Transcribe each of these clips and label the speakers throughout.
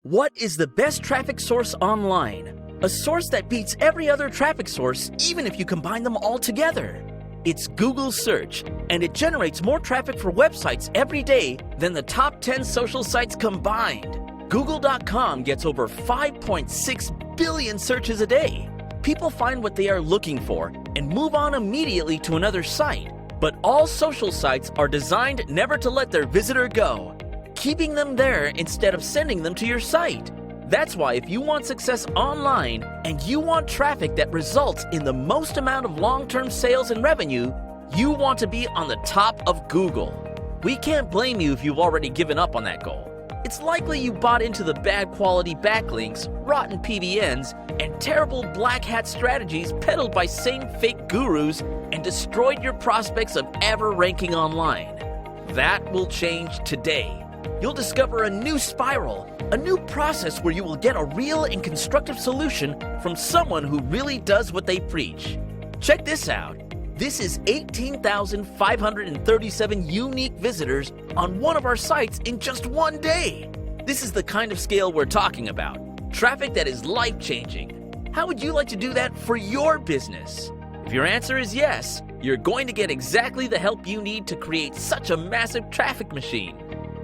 Speaker 1: What is the best traffic source online? A source that beats every other traffic source, even if you combine them all together. It's Google Search, and it generates more traffic for websites every day than the top 10 social sites combined. Google.com gets over 5.6 billion searches a day. People find what they are looking for and move on immediately to another site. But all social sites are designed never to let their visitor go, keeping them there instead of sending them to your site. That's why if you want success online and you want traffic that results in the most amount of long-term sales and revenue, you want to be on the top of Google. We can't blame you if you've already given up on that goal. It's likely you bought into the bad quality backlinks, rotten PBNs, and terrible black hat strategies peddled by same fake gurus and destroyed your prospects of ever ranking online. That will change today. You'll discover a new spiral, a new process where you will get a real and constructive solution from someone who really does what they preach. Check this out. This is 18,537 unique visitors on one of our sites in just one day. This is the kind of scale we're talking about. Traffic that is life-changing. How would you like to do that for your business? If your answer is yes, you're going to get exactly the help you need to create such a massive traffic machine.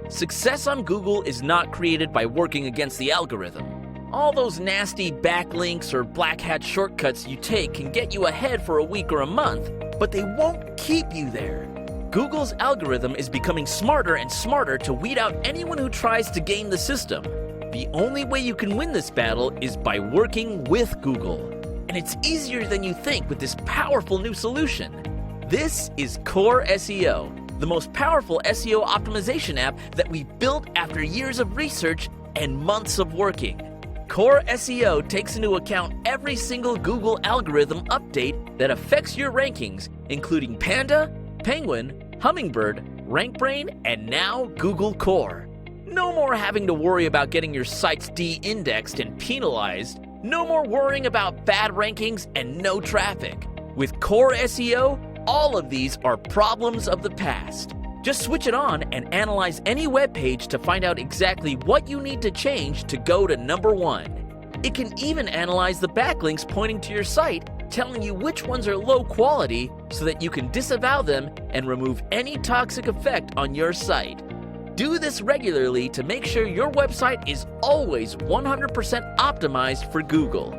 Speaker 1: Success on Google is not created by working against the algorithm. All those nasty backlinks or black hat shortcuts you take can get you ahead for a week or a month, but they won't keep you there. Google's algorithm is becoming smarter and smarter to weed out anyone who tries to game the system. The only way you can win this battle is by working with Google. And it's easier than you think with this powerful new solution. This is CoreSEO, the most powerful SEO optimization app that we built after years of research and months of working. CoreSEO takes into account every single Google algorithm update that affects your rankings, including Panda, Penguin, Hummingbird, RankBrain, and now Google Core. No more having to worry about getting your sites de-indexed and penalized. No more worrying about bad rankings and no traffic. With CoreSEO, all of these are problems of the past. Just switch it on and analyze any web page to find out exactly what you need to change to go to number one. It can even analyze the backlinks pointing to your site, telling you which ones are low quality so that you can disavow them and remove any toxic effect on your site. Do this regularly to make sure your website is always 100% optimized for Google.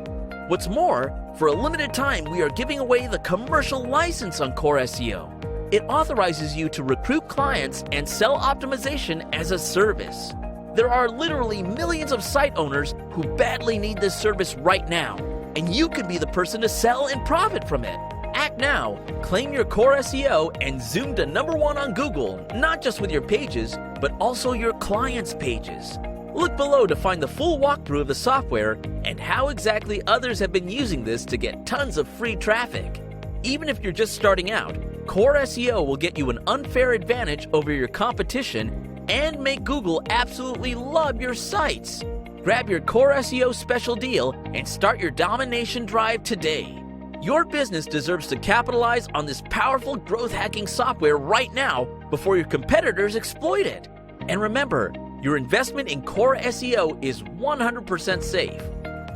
Speaker 1: What's more, for a limited time, we are giving away the commercial license on CoreSEO. It authorizes you to recruit clients and sell optimization as a service. There are literally millions of site owners who badly need this service right now, and you could be the person to sell and profit from it. Act now, claim your CoreSEO, and zoom to number one on Google, not just with your pages, but also your clients' pages. Look below to find the full walkthrough of the software and how exactly others have been using this to get tons of free traffic. Even if you're just starting out, CoreSEO will get you an unfair advantage over your competition and make Google absolutely love your sites. Grab your CoreSEO special deal and start your domination drive today. Your business deserves to capitalize on this powerful growth hacking software right now before your competitors exploit it. And remember, your investment in CoreSEO is 100% safe.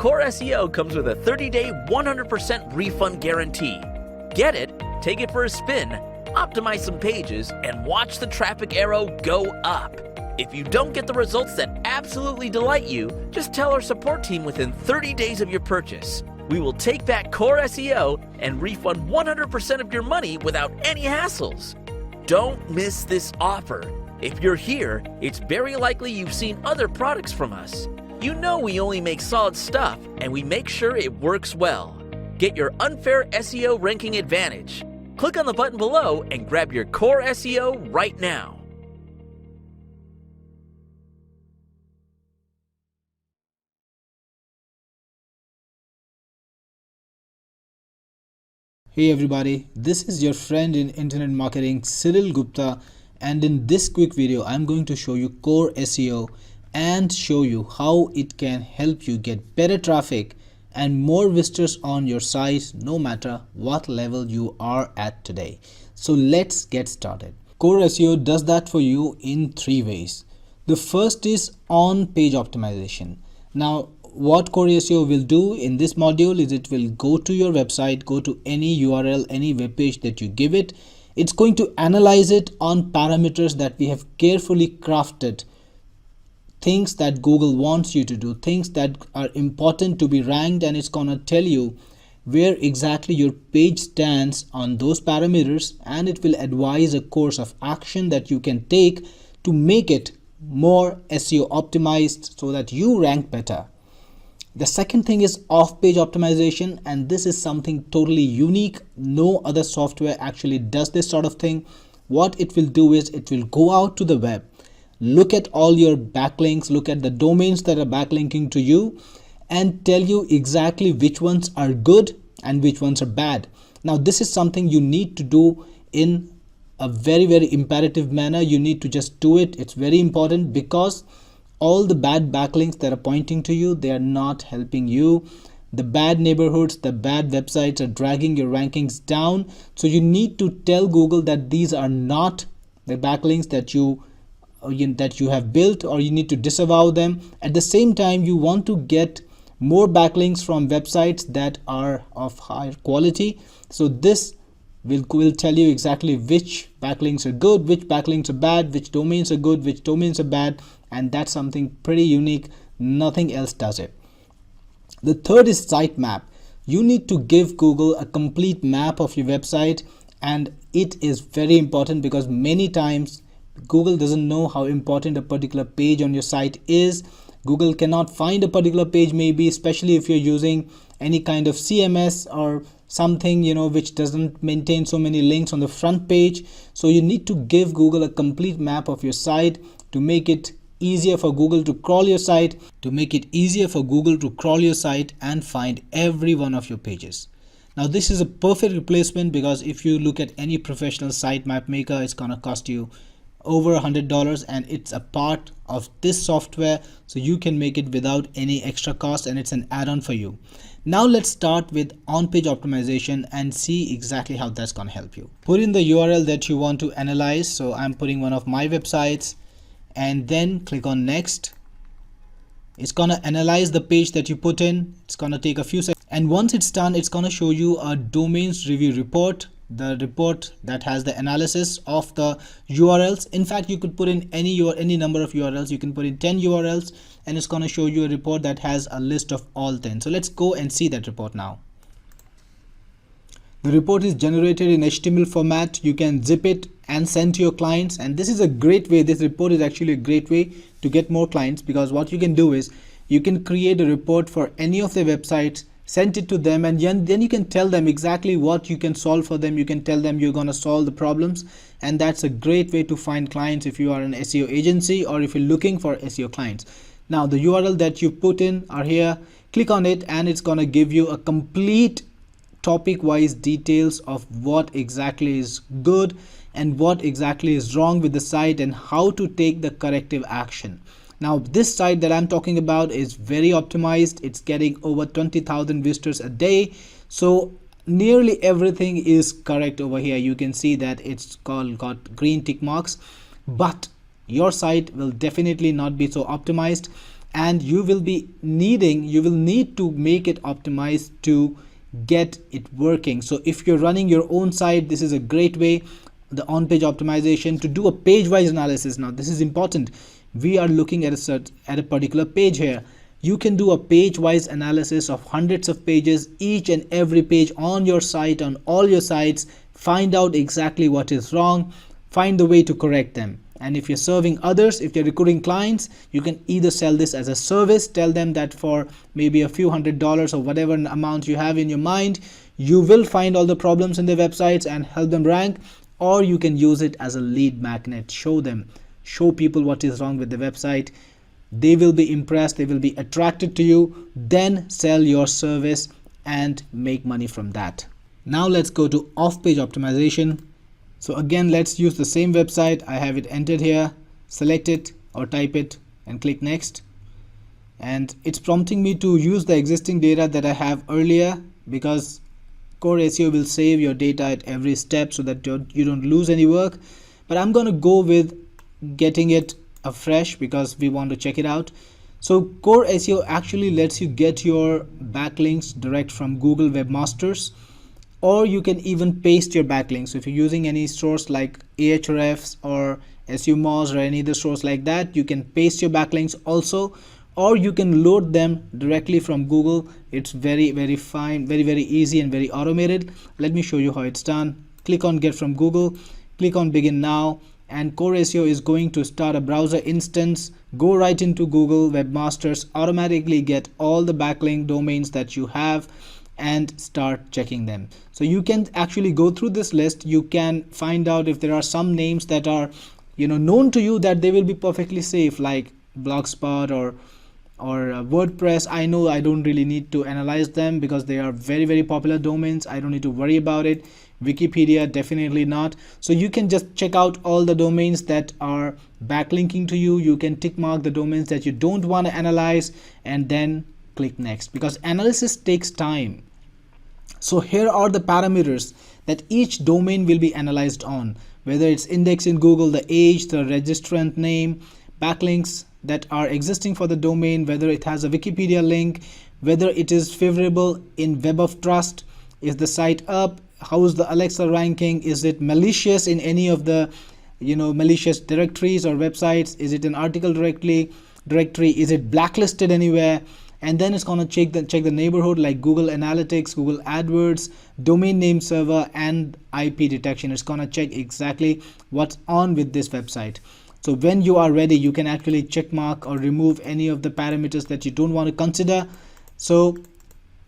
Speaker 1: CoreSEO comes with a 30-day 100% refund guarantee. Get it, take it for a spin, optimize some pages, and watch the traffic arrow go up. If you don't get the results that absolutely delight you, just tell our support team within 30 days of your purchase. We will take back CoreSEO and refund 100% of your money without any hassles. Don't miss this offer. If you're here, it's very likely you've seen other products from us. You know we only make solid stuff, and we make sure it works well. Get your unfair SEO ranking advantage. Click on the button below and grab your CoreSEO right now.
Speaker 2: Hey everybody, this is your friend in internet marketing Cyril Gupta, and in this quick video I'm going to show you CoreSEO and show you how it can help you get better traffic and more visitors on your site no matter what level you are at today. So let's get started. CoreSEO does that for you in 3 ways. The first is on-page optimization. Now, what CoreSEO will do in this module is it will go to your website, go to any URL, any web page that you give it. It's going to analyze it on parameters that we have carefully crafted, things that Google wants you to do, things that are important to be ranked, and it's gonna tell you where exactly your page stands on those parameters, and it will advise a course of action that you can take to make it more SEO optimized so that you rank better. The second thing is off-page optimization, and this is something totally unique. No other software actually does this sort of thing. What it will do is it will go out to the web, look at all your backlinks, look at the domains that are backlinking to you, and tell you exactly which ones are good and which ones are bad. Now, this is something you need to do in a very imperative manner. You need to just do it. It's very important, because all the bad backlinks that are pointing to you, they are not helping you. The bad neighborhoods, the bad websites are dragging your rankings down. So you need to tell Google that these are not the backlinks that you have built, or you need to disavow them. At the same time, you want to get more backlinks from websites that are of higher quality. So this will tell you exactly which backlinks are good, which backlinks are bad, which domains are good, which domains are bad, and that's something pretty unique. Nothing else does it. The third is sitemap. You need to give Google a complete map of your website, and it is very important because many times Google doesn't know how important a particular page on your site is. Google cannot find a particular page, maybe especially if you're using any kind of CMS or something, which doesn't maintain so many links on the front page. So you need to give Google a complete map of your site to make it easier for Google to crawl your site, and find every one of your pages. Now, this is a perfect replacement, because if you look at any professional sitemap maker, it's gonna cost you over $100, and it's a part of this software, so you can make it without any extra cost, and it's an add-on for you. Now let's start with on-page optimization and see exactly how that's going to help you. Put in the URL that you want to analyze. So I'm putting one of my websites, and then click on next. It's going to analyze the page that you put in. It's going to take a few seconds, and once it's done, it's going to show you a domains review report, the report that has the analysis of the URLs. In fact, you could put in any number of URLs. You can put in 10 URLs, and it's going to show you a report that has a list of all 10. So let's go and see that report now. The report is generated in HTML format. You can zip it and send to your clients, and this is a great way. This report is actually a great way to get more clients, because what you can do is you can create a report for any of their websites, send it to them, and then you can tell them exactly what you can solve for them. You can tell them you're going to solve the problems, and that's a great way to find clients if you are an SEO agency or if you're looking for SEO clients. Now, the URL that you put in are here. Click on it, and it's going to give you a complete topic wise details of what exactly is good and what exactly is wrong with the site, and how to take the corrective action. Now, this site that I'm talking about is very optimized. It's getting over 20,000 visitors a day. So nearly everything is correct over here. You can see that it's got green tick marks, but your site will definitely not be so optimized, and you will need to make it optimized to get it working. So if you're running your own site, this is a great way, the on-page optimization, to do a page-wise analysis. Now, this is important. We are looking at a particular page here. You can do a page-wise analysis of hundreds of pages, each and every page on your site, on all your sites. Find out exactly what is wrong, find the way to correct them. And if you're serving others, if you're recruiting clients, you can either sell this as a service, tell them that for maybe a few $100s or whatever amount you have in your mind, you will find all the problems in their websites and help them rank, or you can use it as a lead magnet. Show people what is wrong with the website. They will be impressed, they will be attracted to you, then sell your service and make money from that. Now let's go to off-page optimization. So again, let's use the same website. I have it entered here. Select it or type it and click next. And it's prompting me to use the existing data that I have earlier, because CoreSEO will save your data at every step so that you don't lose any work. But I'm going to go with getting it afresh because we want to check it out. So Core SEO actually lets you get your backlinks direct from Google Webmasters, or you can even paste your backlinks. So if you're using any source like Ahrefs or SEOmoz or any other source like that, you can paste your backlinks also, or you can load them directly from Google. It's very fine, very easy and very automated. Let me show you how it's done. Click on Get from Google, click on Begin Now, and Core SEO is going to start a browser instance. Go right into Google Webmasters, automatically get all the backlink domains that you have and start checking them. So you can actually go through this list. You can find out if there are some names that are known to you that they will be perfectly safe, like Blogspot or WordPress. I know I don't really need to analyze them because they are very popular domains. I don't need to worry about it. Wikipedia, definitely not. So you can just check out all the domains that are backlinking to you. You can tick mark the domains that you don't want to analyze and then click next, because analysis takes time. So here are the parameters that each domain will be analyzed on, whether it's indexed in Google, the age, the registrant name, backlinks that are existing for the domain, whether it has a Wikipedia link, whether it is favorable in Web of Trust, is the site up, how is the Alexa ranking, is it malicious in any of the malicious directories or websites, is it an article directory, is it blacklisted anywhere. And then it's going to check the neighborhood like Google Analytics, Google AdWords, domain name server, and IP detection. It's going to check exactly what's on with this website. So when you are ready, you can actually check mark or remove any of the parameters that you don't want to consider. So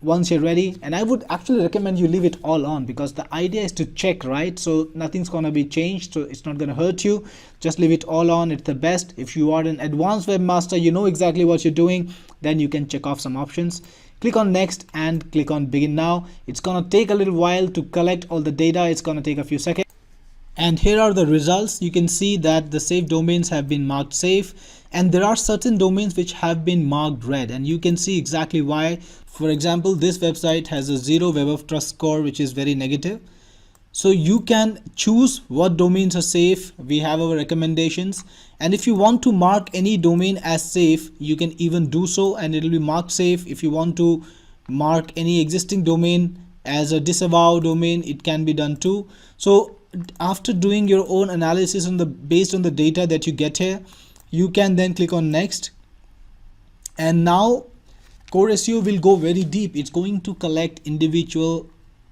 Speaker 2: once you're ready, and I would actually recommend you leave it all on, because the idea is to check, right? So nothing's going to be changed, so it's not going to hurt you. Just leave it all on. It's the best. If you are an advanced webmaster, you know exactly what you're doing, then you can check off some options. Click on next and click on Begin Now. It's going to take a little while to collect all the data. It's going to take a few seconds. And here are the results. You can see that the saved domains have been marked safe, and there are certain domains which have been marked red, and you can see exactly why. For example, this website has a 0 Web of Trust score, which is very negative. So you can choose what domains are safe. We have our recommendations, and if you want to mark any domain as safe, you can even do so and it will be marked safe. If you want to mark any existing domain as a disavow domain, it can be done too. So after doing your own analysis based on the data that you get here, you can then click on next. And now CoreSEO will go very deep. It's going to collect individual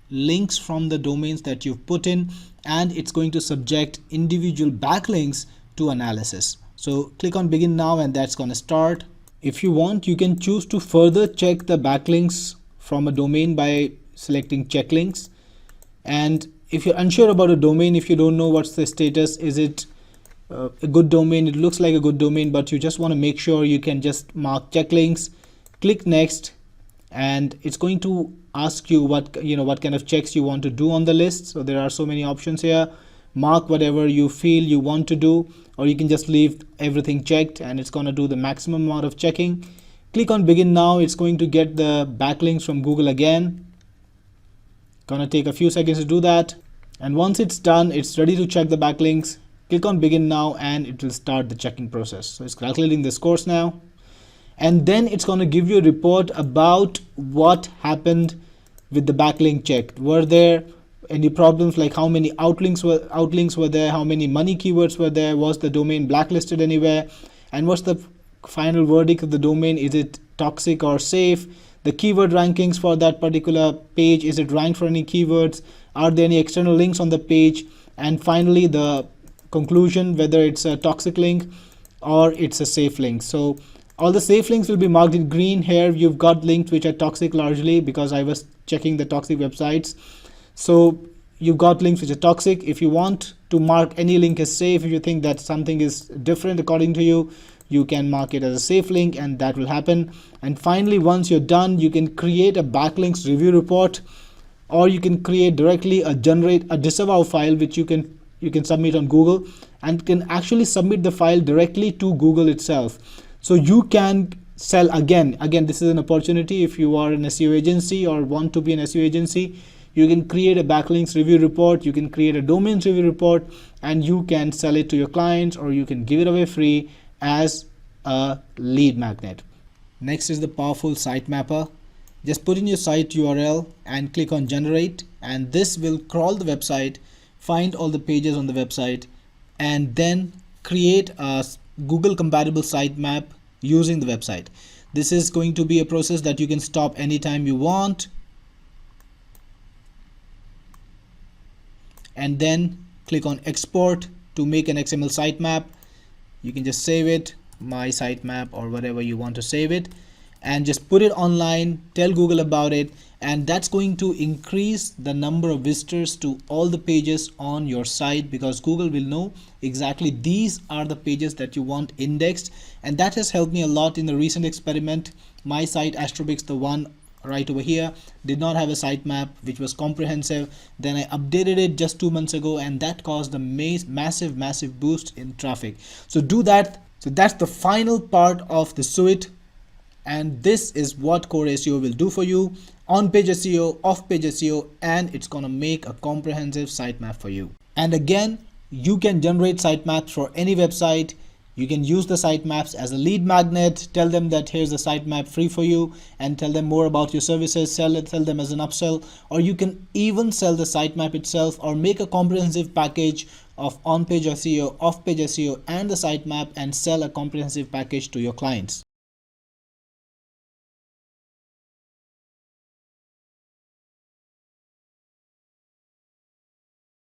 Speaker 2: links from the domains that you've put in, and it's going to subject individual backlinks to analysis. So click on Begin Now, and that's going to start. If you want, you can choose to further check the backlinks from a domain by selecting check links. And if you're unsure about a domain, if you don't know what's the status, is it a good domain, it looks like a good domain, but you just want to make sure, you can just mark check links, click next, and it's going to ask you what kind of checks you want to do on the list. So there are so many options here. Mark whatever you feel you want to do, or you can just leave everything checked and it's going to do the maximum amount of checking. Click on Begin Now. It's going to get the backlinks from Google again. Gonna take a few seconds to do that, and once it's done, it's ready to check the backlinks. Click on Begin Now and it will start the checking process. So it's calculating the scores now, and then it's going to give you a report about what happened with the backlink check. Were there any problems, like how many outlinks were there, how many money keywords were there, was the domain blacklisted anywhere, and what's the final verdict of the domain, is it toxic or safe, the keyword rankings for that particular page, is it ranked for any keywords, are there any external links on the page, and finally the conclusion, whether it's a toxic link or it's a safe link. So all the safe links will be marked in green. Here you've got links which are toxic, largely because I was checking the toxic websites. So you've got links which are toxic. If you want to mark any link as safe, if you think that something is different according to you, you can mark it as a safe link, and that will happen. And finally, once you're done, you can create a backlinks review report, or you can create directly generate a disavow file, which you can submit on Google, and can actually submit the file directly to Google itself. So you can sell again. This is an opportunity. If you are an SEO agency or want to be an SEO agency, you can create a backlinks review report, you can create a domains review report, and you can sell it to your clients, or you can give it away free as a lead magnet. Next is the powerful sitemapper. Just put in your site URL and click on generate, and this will crawl the website, find all the pages on the website, and then create a Google compatible sitemap using the website. This is going to be a process that you can stop anytime you want, and then click on export to make an XML sitemap. You can just save it, my sitemap, or whatever you want to save it, and just put it online, tell Google about it, and that's going to increase the number of visitors to all the pages on your site, because Google will know exactly these are the pages that you want indexed. And that has helped me a lot in the recent experiment. My site Astrobix, the one right over here, did not have a sitemap which was comprehensive. Then I updated it just 2 months ago, and that caused a massive boost in traffic. So do that. So that's the final part of the suite, and this is what CoreSEO will do for you: on-page SEO, off-page SEO, and it's gonna make a comprehensive sitemap for you. And again, you can generate sitemaps for any website. You can use the sitemaps as a lead magnet, tell them that here's a sitemap free for you, and tell them more about your services, sell them as an upsell, or you can even sell the sitemap itself, or make a comprehensive package of on-page SEO, off-page SEO, and the sitemap, and sell a comprehensive package to your clients.